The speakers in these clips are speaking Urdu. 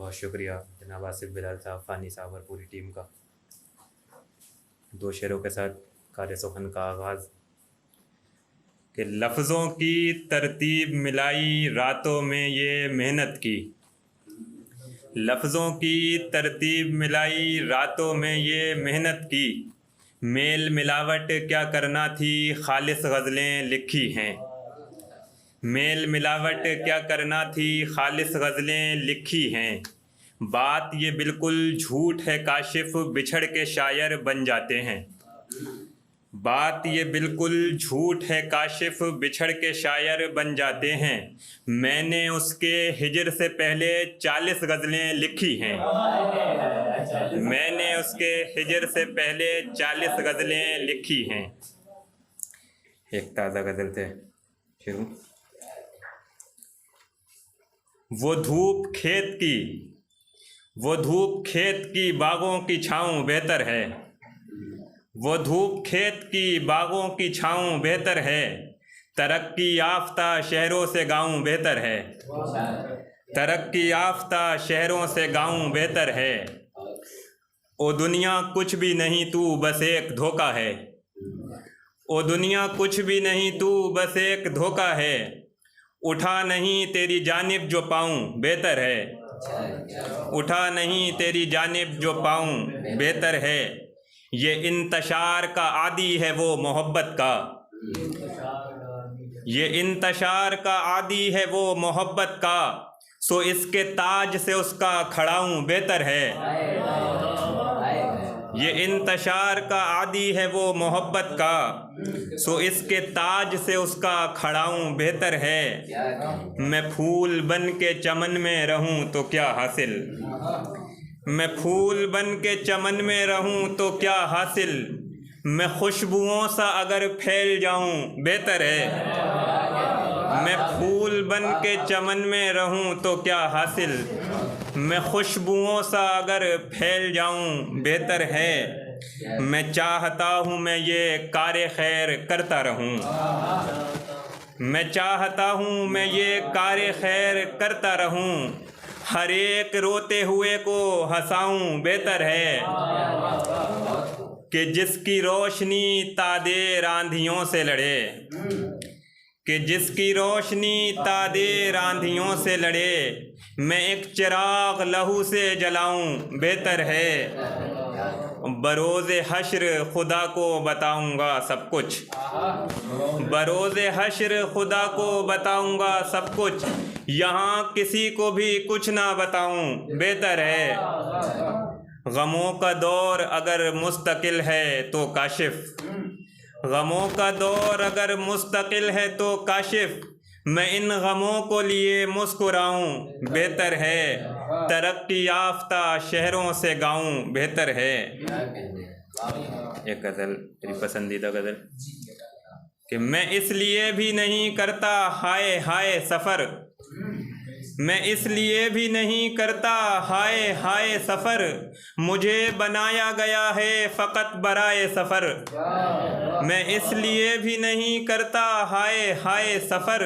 بہت شکریہ جناب آصف بلال صاحب، فانی صاحب اور پوری ٹیم کا۔ دو شعروں کے ساتھ کار سخن کا آغاز کہ لفظوں کی ترتیب ملائی راتوں میں یہ محنت کی، لفظوں کی ترتیب ملائی راتوں میں یہ محنت کی، میل ملاوٹ کیا کرنا تھی خالص غزلیں لکھی ہیں، میل ملاوٹ کیا کرنا تھی خالص غزلیں لکھی ہیں، بات یہ بالکل جھوٹ ہے کاشف بچھڑ کے شاعر بن جاتے ہیں، بات یہ بالکل جھوٹ ہے کاشف بچھڑ کے شاعر بن جاتے ہیں، میں نے اس کے ہجر سے پہلے 40 غزلیں لکھی ہیں، میں نے اس کے ہجر سے پہلے 40 غزلیں لکھی ہیں۔ ایک تازہ غزل سے شروع۔ وہ دھوپ کھیت کی، وہ دھوپ کھیت کی باغوں کی چھاؤں بہتر ہے، وہ دھوپ کھیت کی باغوں کی چھاؤں بہتر ہے، ترقی یافتہ شہروں سے گاؤں بہتر ہے، ترقی یافتہ شہروں سے گاؤں بہتر ہے، او دنیا کچھ بھی نہیں تو بس ایک دھوکہ ہے، او دنیا کچھ بھی نہیں تو بس ایک دھوکہ ہے، اٹھا نہیں تیری جانب جو پاؤں بہتر ہے، اٹھا نہیں تیری جانب جو پاؤں بہتر ہے، یہ انتشار کا عادی ہے وہ محبت کا، یہ انتشار کا عادی ہے وہ محبت کا، سو اس کے تاج سے اس کا کھڑاؤں بہتر ہے، یہ انتشار کا عادی ہے وہ محبت کا، سو اس کے تاج سے اس کا کھڑاؤں بہتر ہے، میں پھول بن کے چمن میں رہوں تو کیا حاصل، میں پھول بن کے چمن میں رہوں تو کیا حاصل، میں خوشبوؤں سا اگر پھیل جاؤں بہتر ہے، میں پھول بن کے چمن میں رہوں تو کیا حاصل، میں خوشبوؤں سا اگر پھیل جاؤں بہتر ہے، میں چاہتا ہوں میں یہ کار خیر کرتا رہوں، میں چاہتا ہوں میں یہ کار خیر کرتا رہوں، ہر ایک روتے ہوئے کو ہنساؤں بہتر ہے، کہ جس کی روشنی تا دیر آندھیوں سے لڑے، کہ جس کی روشنی تا دیر آندھیوں سے لڑے، میں ایک چراغ لہو سے جلاؤں بہتر ہے، بروز حشر خدا کو بتاؤں گا سب کچھ، بروز حشر خدا کو بتاؤں گا سب کچھ، یہاں کسی کو بھی کچھ نہ بتاؤں بہتر ہے، غموں کا دور اگر مستقل ہے تو کاشف، غموں کا دور اگر مستقل ہے تو کاشف، میں ان غموں کو لیے مسکراؤں بہتر ہے، ترقی یافتہ شہروں سے گاؤں بہتر ہے۔ ایک غزل میری پسندیدہ غزل کہ میں اس لیے بھی نہیں کرتا ہائے ہائے سفر، میں اس لیے بھی نہیں کرتا ہائے ہائے سفر، مجھے بنایا گیا ہے فقط برائے سفر، میں اس لیے بھی نہیں کرتا ہائے ہائے سفر،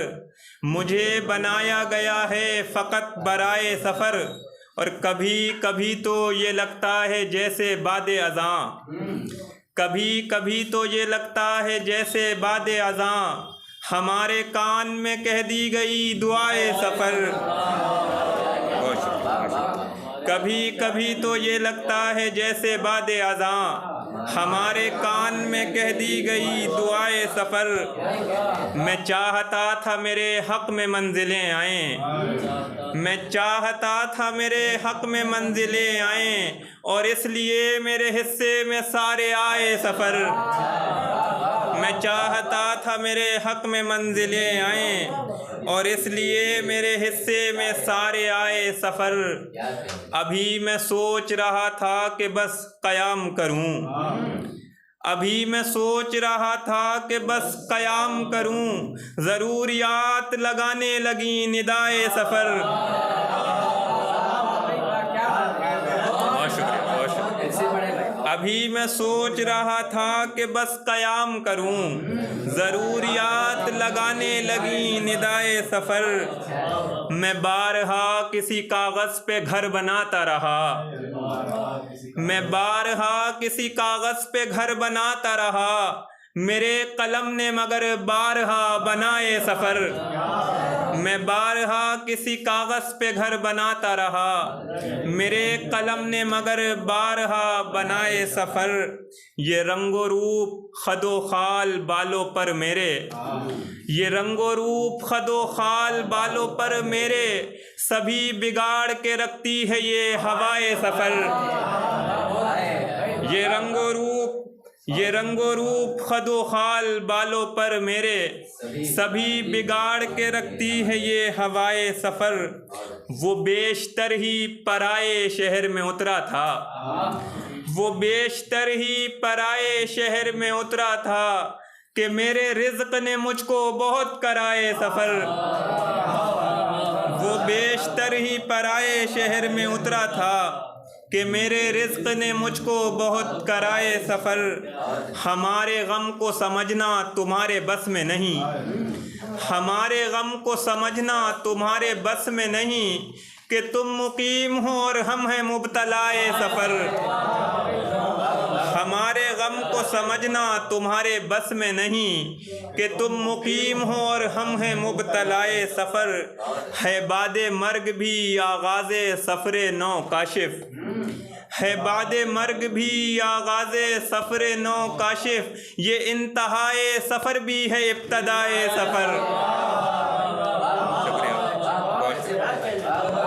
مجھے بنایا گیا ہے فقط برائے سفر، اور کبھی کبھی تو یہ لگتا ہے جیسے باد اذاں، کبھی کبھی تو یہ لگتا ہے جیسے باد اذاں، ہمارے کان میں کہہ دی گئی دعائے سفر، کبھی کبھی تو یہ لگتا ہے جیسے باد اذاں، ہمارے کان میں کہہ دی گئی دعائے سفر، میں چاہتا تھا میرے حق میں منزلیں آئیں، میں چاہتا تھا میرے حق میں منزلیں آئیں، اور اس لیے میرے حصے میں سارے آئے سفر، میں چاہتا تھا میرے حق میں منزلیں آئیں، اور اس لیے میرے حصے میں سارے آئے سفر، ابھی میں سوچ رہا تھا کہ بس قیام کروں، ابھی میں سوچ رہا تھا کہ بس قیام کروں، ضروریات لگانے لگیں ندائے سفر۔ بہت شکریہ، بہت شکریہ۔ ابھی میں سوچ رہا تھا کہ بس قیام کروں، ضروریات لگانے لگیں ندائے سفر، میں بارہا کسی کاغذ پہ گھر بناتا رہا، میں بارہا کسی کاغذ پہ گھر بناتا رہا، میرے قلم نے مگر بارہا بنائے سفر، میں بارہا کسی کاغذ پہ گھر بناتا رہا، میرے قلم نے مگر بارہا بنائے سفر، یہ رنگ و روپ خد و خال بالوں پر میرے، یہ رنگ و روپ خد و خال بالوں پر میرے، سبھی بگاڑ کے رکھتی ہے یہ ہوائے سفر، یہ رنگ و روپ خد و خال بالوں پر میرے، سبھی بگاڑ کے رکھتی ہے یہ ہوائے سفر، وہ بیشتر ہی پرائے شہر میں اترا تھا، وہ بیشتر ہی پرائے شہر میں اترا تھا، کہ میرے رزق نے مجھ کو بہت کرائے سفر، وہ بیشتر ہی پرائے شہر میں اترا تھا، کہ میرے رزق نے مجھ کو بہت کرائے سفر، ہمارے غم کو سمجھنا تمہارے بس میں نہیں، ہمارے غم کو سمجھنا تمہارے بس میں نہیں، کہ تم مقیم ہو اور ہم ہیں مبتلائے سفر، ہمارے غم کو سمجھنا تمہارے بس میں نہیں، کہ تم مقیم ہو اور ہم ہیں مبتلائے سفر، ہے باد مرگ بھی آغاز سفر نو کاشف، ہے بعد مرگ بھی آغاز سفر نو کاشف، یہ انتہائے سفر بھی ہے ابتدائے سفر،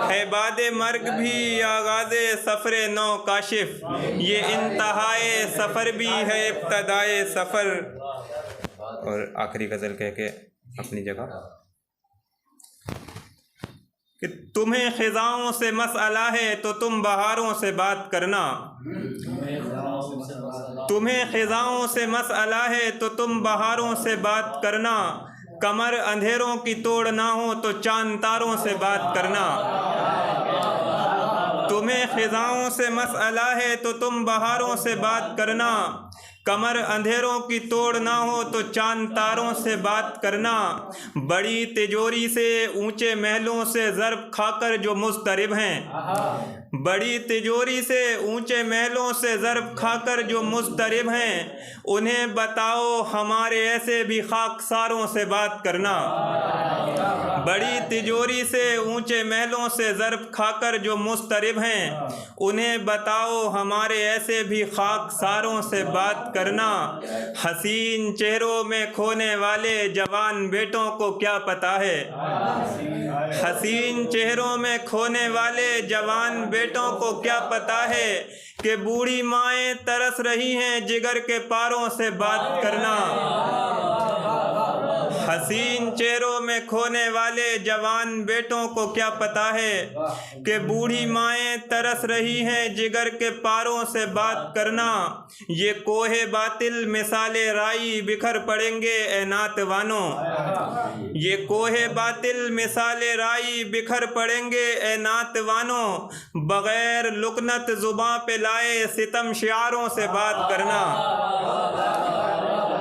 ہے بعد مرگ بھی آغاز سفر نو کاشف، یہ انتہائے سفر بھی ہے ابتدائے سفر۔ اور آخری غزل کہہ کے اپنی جگہ، کہ تمہیں خزاؤں سے مسئلہ ہے تو تم بہاروں سے بات کرنا، تمہیں خزاؤں سے مسئلہ ہے تو تم بہاروں سے بات کرنا، کمر اندھیروں کی توڑ نہ ہو تو چاند تاروں سے بات کرنا، تمہیں خزاؤں سے مسئلہ ہے تو تم بہاروں سے بات کرنا، کمر اندھیروں کی توڑ نہ ہو تو چاند تاروں سے بات کرنا، بڑی تجوری سے اونچے محلوں سے ضرب کھا کر جو مضطرب ہیں، بڑی تجوری سے اونچے محلوں سے ضرب کھا کر جو مضطرب ہیں، انہیں بتاؤ ہمارے ایسے بھی خاکساروں سے بات کرنا، بڑی تجوری سے اونچے محلوں سے ضرب کھا کر جو مضطرب ہیں، انہیں بتاؤ ہمارے ایسے بھی خاکساروں سے بات کرنا، حسین چہروں میں کھونے والے جوان بیٹوں کو کیا پتہ ہے، حسین چہروں میں کھونے والے جوان بیٹوں کو کیا پتہ ہے، کہ بوڑھی مائیں ترس رہی ہیں جگر کے پاروں سے بات کرنا، حسین چہروں میں کھونے والے جوان بیٹوں کو کیا پتہ ہے، کہ بوڑھی مائیں ترس رہی ہیں جگر کے پاروں سے بات کرنا، یہ کوہ باطل مثال رائی بکھر پڑیں گے اے ناتوانوں، یہ کوہ باطل مثال رائی بکھر پڑیں گے اے ناتوانوں، بغیر لکنت زباں پہ لائے ستم شعاروں سے بات کرنا،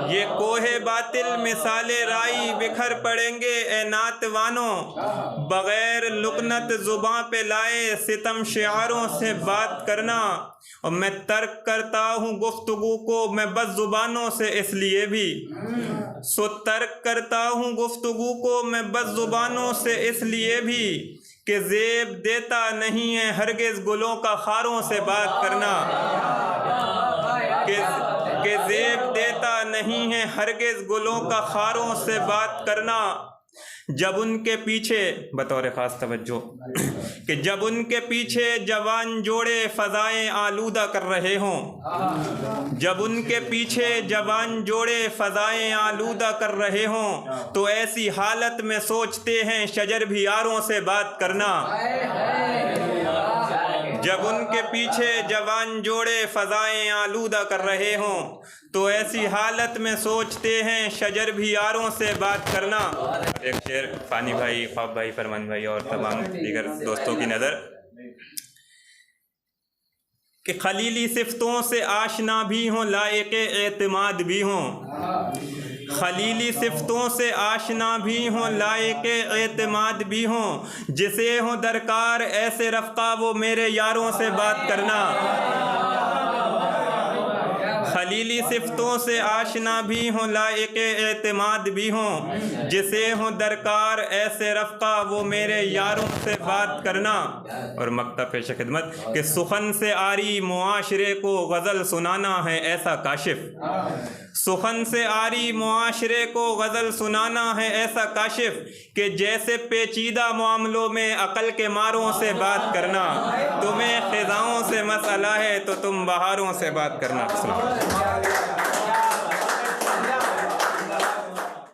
یہ کوہ باطل مثال رائی بکھر پڑیں گے اے ناتوانوں، بغیر لکنت زباں پہ لائے ستم شعاروں سے بات کرنا، اور میں ترک کرتا ہوں گفتگو کو میں بس زبانوں سے اس لیے بھی، سو ترک کرتا ہوں گفتگو کو میں بس زبانوں سے اس لیے بھی، کہ زیب دیتا نہیں ہے ہرگز گلوں کا خاروں سے بات کرنا، کہ زیب دیتا نہیں ہے ہرگز گلوں کا خاروں سے بات کرنا، جب ان کے پیچھے بطور خاص توجہ، کہ جب ان کے پیچھے جوان جوڑے فضائیں آلودہ کر رہے ہوں، جب ان کے پیچھے جوان جوڑے فضائیں آلودہ کر رہے ہوں، تو ایسی حالت میں سوچتے ہیں شجر بھی یاروں سے بات کرنا، جب ان کے پیچھے جوان جوڑے فضائیں آلودہ کر رہے ہوں، تو ایسی حالت میں سوچتے ہیں شجر بھی یاروں سے بات کرنا۔ ایک شعر فانی بھائی، خواب بھائی، فرمان بھائی اور تمام دیگر دوستوں کی نظر، کہ خلیلی صفتوں سے آشنا بھی ہوں، لائق اعتماد بھی ہوں، خلیلی صفتوں سے آشنا بھی ہوں، لائق اعتماد بھی ہوں، جسے ہوں درکار ایسے رفقا وہ میرے یاروں سے بات کرنا، خلیلی صفتوں سے آشنا بھی ہوں، لائق اعتماد بھی ہوں، جسے ہوں درکار ایسے رفقا وہ میرے یاروں سے بات کرنا۔ اور مقطع پیش خدمت کہ سخن سے آری معاشرے کو غزل سنانا ہے ایسا کاشف، سخن سے آری معاشرے کو غزل سنانا ہے ایسا کاشف، کہ جیسے پیچیدہ معاملوں میں عقل کے ماروں سے بات کرنا، تمہیں خزاؤں سے مسئلہ ہے تو تم بہاروں سے بات کرنا۔